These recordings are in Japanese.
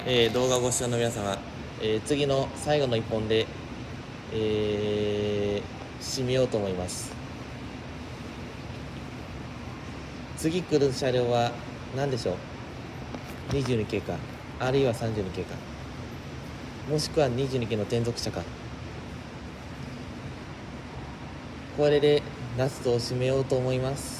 動画をご視聴の皆様、次の最後の1本で、締めようと思います。次来る車両は何でしょう。22系か、あるいは32系か、もしくは22系の転属車か。これでラストを締めようと思います。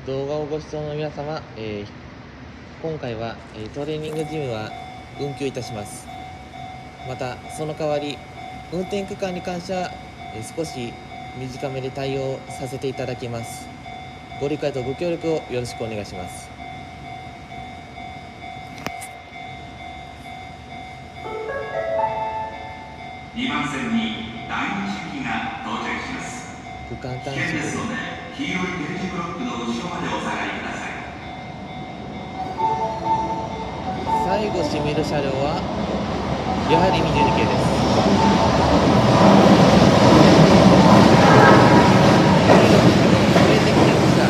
動画をご視聴の皆様、今回は、トレーニングジムは運休いたします。またその代わり運転区間に関しては、少し短めで対応させていただきます。ご理解とご協力をよろしくお願いします。2番線に第2車機が到着します。区間短危険ですので、縮。黄色い点字ブロックの後ろまでお下がりください。最後締める車両はやはり22系です。増えてきました。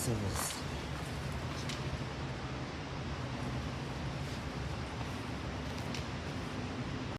そうです。